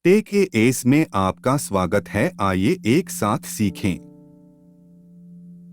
Take A S में आपका स्वागत है। आइए एक साथ सीखें।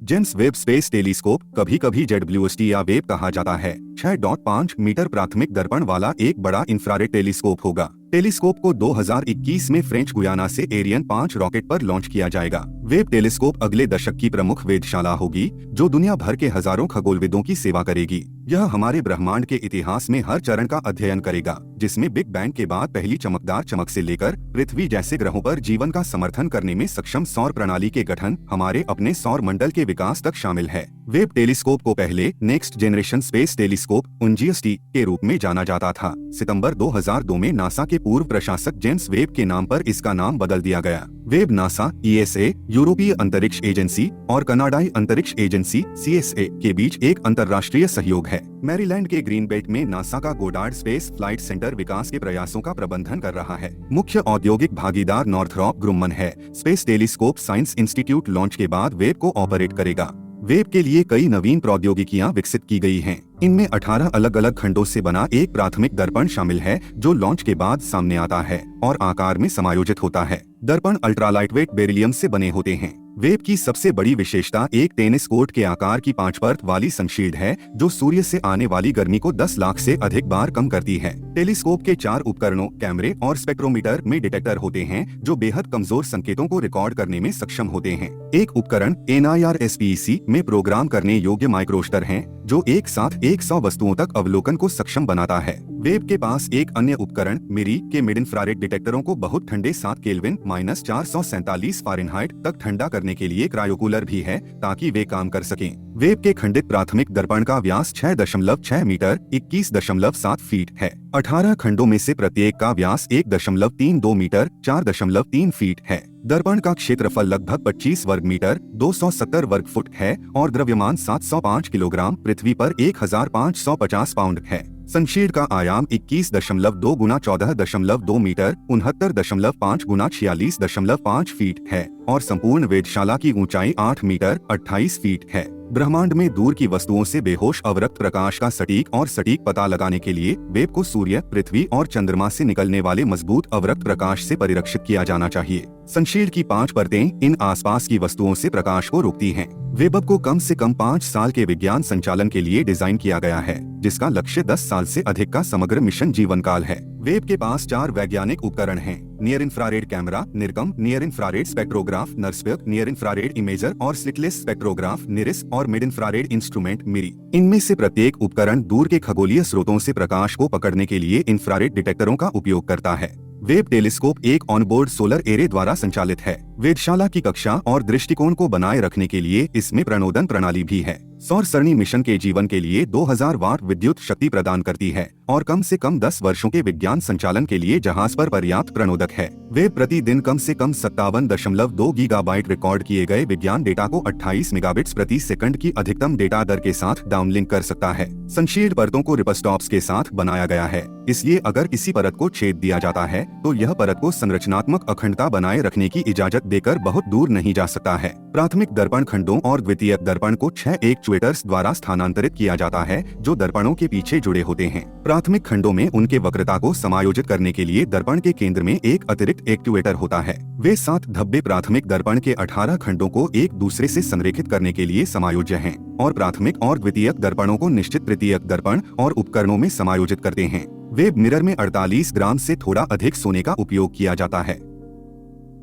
जेम्स वेब स्पेस टेलीस्कोप, कभी कभी जेडब्ल्यूएसटी या वेब कहा जाता है, 6.5 मीटर प्राथमिक दर्पण वाला एक बड़ा इंफ्रारेड टेलीस्कोप होगा। टेलीस्कोप को 2021 में फ्रेंच गुयाना से एरियन 5 रॉकेट पर लॉन्च किया जाएगा। वेब टेलीस्कोप अगले दशक की प्रमुख वेधशाला होगी, जो दुनिया भर के हजारों खगोलविदों की सेवा करेगी। यह हमारे ब्रह्मांड के इतिहास में हर चरण का अध्ययन करेगा, जिसमें बिग बैंग के बाद पहली चमकदार चमक से लेकर पृथ्वी जैसे ग्रहों पर जीवन का समर्थन करने में सक्षम सौर प्रणाली के गठन, हमारे अपने सौर मंडल के विकास तक शामिल है। वेब टेलीस्कोप को पहले next generation space telescope (NGST) के रूप में जाना जाता था। सितंबर 2002 में नासा के पूर्व प्रशासक जेम्स वेब के नाम पर इसका नाम बदल दिया गया। वेब नासा, ESA, यूरोपीय अंतरिक्ष एजेंसी और कनाडाई अंतरिक्ष एजेंसी CSA के बीच एक अंतर्राष्ट्रीय सहयोग है। मैरीलैंड के ग्रीन बेल्ट में नासा का गोडार्ड स्पेस फ्लाइट सेंटर विकास के प्रयासों का प्रबंधन कर रहा है। मुख्य औद्योगिक भागीदार नॉर्थरॉप ग्रुमन है। Space telescope science institute launch के बाद वेब को ऑपरेट करेगा। वेब के लिए कई नवीन प्रौद्योगिकियां विकसित की गई हैं। इनमें 18 अलग अलग खंडों से बना एक प्राथमिक दर्पण शामिल है, जो लॉन्च के बाद सामने आता है और आकार में समायोजित होता है। दर्पण अल्ट्रा लाइटवेट बेरिलियम से बने होते हैं। वेब की सबसे बड़ी विशेषता एक टेनिस कोर्ट के आकार की 5 परत वाली सनशील्ड है, जो सूर्य से आने वाली गर्मी को 10 लाख से अधिक बार कम करती है। टेलीस्कोप के 4 उपकरणों, कैमरे और स्पेक्ट्रोमीटर में डिटेक्टर होते हैं, जो बेहद कमजोर संकेतों को रिकॉर्ड करने में सक्षम होते हैं। एक उपकरण NIRSPEC में प्रोग्राम करने योग्य माइक्रोस्टर है, जो एक साथ 100 वस्तुओं तक अवलोकन को सक्षम बनाता है। वेब के पास एक अन्य उपकरण मिरी के मिड इंफ्रारेड डिटेक्टरों को बहुत ठंडे 7 केल्विन -447 फ़ारेनहाइट तक ठंडा करने के लिए क्रायोकूलर भी है, ताकि वे काम कर सकें। वेब के खंडित प्राथमिक दर्पण का व्यास 6.6 मीटर 21.7 फीट है। 18 खंडों में से प्रत्येक का व्यास 1.32 मीटर 4.3 फीट है। दर्पण का क्षेत्रफल लगभग 25 वर्ग मीटर 270 वर्ग फुट है और द्रव्यमान 705 किलोग्राम पृथ्वी पर 1550 पाउंड है। सनशील्ड का आयाम 21.2 गुना 14.2 मीटर 69.5 गुना 46.5 फीट है और संपूर्ण वेधशाला की ऊंचाई 8 मीटर 28 फीट है। ब्रह्मांड में दूर की वस्तुओं से बेहोश अवरक्त प्रकाश का सटीक पता लगाने के लिए वेब को सूर्य, पृथ्वी और चंद्रमा से निकलने वाले मजबूत अवरक्त प्रकाश से परिरक्षित किया जाना चाहिए। सनशील्ड की 5 परतें इन आसपास की वस्तुओं से प्रकाश को रोकती हैं। वेब को कम से कम 5 साल के विज्ञान संचालन के लिए डिजाइन किया गया है, जिसका लक्ष्य 10 साल से अधिक का समग्र मिशन जीवन काल है। वेब के पास 4 वैज्ञानिक उपकरण हैं: near infrared camera NIRCam, near infrared spectrograph NIRSpec, near infrared imager और स्लिटलेस स्पेक्ट्रोग्राफ निरिस और मिड इंफ्रारेड इंस्ट्रूमेंट मिरी। इनमें से प्रत्येक उपकरण दूर के खगोलीय स्रोतों से प्रकाश को पकड़ने के लिए इंफ्रारेड डिटेक्टरों का उपयोग करता है। वेब टेलीस्कोप एक ऑनबोर्ड सोलर एरे द्वारा संचालित है। वेधशाला की कक्षा और दृष्टिकोण को बनाए रखने के लिए इसमें प्रणोदन प्रणाली भी है। सौर सरणी मिशन के जीवन के लिए 2000 वाट विद्युत शक्ति प्रदान करती है और कम से कम 10 वर्षों के विज्ञान संचालन के लिए जहाज पर पर्याप्त प्रणोदक है। वेब प्रतिदिन कम से कम 57.2 गीगाबाइट रिकॉर्ड किए गए विज्ञान डेटा को 28 मेगाबिट्स प्रति सेकंड की अधिकतम डेटा दर के साथ डाउनलिंक कर सकता है। सनशील्ड परतों को रिपस्टॉप्स के साथ बनाया गया है, इसलिए अगर किसी परत को छेद दिया जाता है तो यह परत को संरचनात्मक अखंडता बनाए रखने की इजाजत देकर बहुत दूर नहीं जा सकता है। प्राथमिक दर्पण खंडों और द्वितीयक दर्पण को 6 एक्चुएटर्स द्वारा स्थानांतरित किया जाता है, जो दर्पणों के पीछे जुड़े होते हैं। प्राथमिक खंडों में उनके वक्रता को समायोजित करने के लिए दर्पण के केंद्र में एक अतिरिक्त एक्चुएटर होता है। वे 7 धब्बे प्राथमिक दर्पण के 18 खंडों को एक दूसरे से संरेखित करने के लिए समायोज्य हैं और प्राथमिक और द्वितीयक दर्पणों को निश्चित तृतीयक दर्पण और उपकरणों में समायोजित करते हैं। वेब मिरर में 48 ग्राम से थोड़ा अधिक सोने का उपयोग किया जाता है।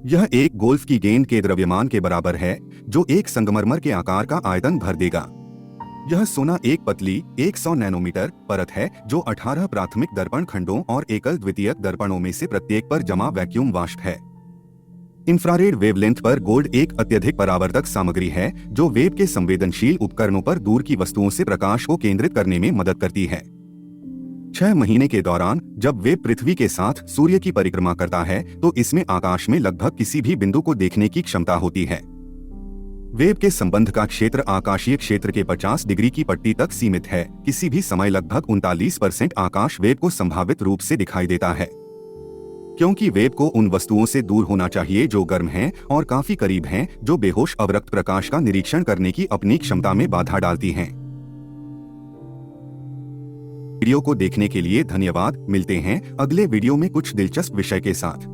यह एक गोल्फ की गेंद के द्रव्यमान के बराबर है, जो एक संगमरमर के आकार का आयतन भर देगा। यह सोना एक पतली 100 नैनोमीटर परत है, जो 18 प्राथमिक दर्पण खंडों और एकल द्वितीयक दर्पणों में से प्रत्येक पर जमा वैक्यूम वाष्प है। इंफ्रारेड वेवलेंथ पर गोल्ड एक अत्यधिक परावर्तक सामग्री है, जो वेब के संवेदनशील उपकरणों पर दूर की वस्तुओं से प्रकाश को केंद्रित करने में मदद करती है। 6 महीने के दौरान जब वेब पृथ्वी के साथ सूर्य की परिक्रमा करता है, तो इसमें आकाश में लगभग किसी भी बिंदु को देखने की क्षमता होती है। वेब के संबंध का क्षेत्र आकाशीय क्षेत्र के 50 डिग्री की पट्टी तक सीमित है। किसी भी समय लगभग 39% आकाश वेब को संभावित रूप से दिखाई देता है, क्योंकि वेब को उन वस्तुओं से दूर होना चाहिए जो गर्म हैं और काफी करीब हैं, जो बेहोश अवरक्त प्रकाश का निरीक्षण करने की अपनी क्षमता में बाधा डालती हैं। वीडियो को देखने के लिए धन्यवाद। मिलते हैं अगले वीडियो में कुछ दिलचस्प विषय के साथ।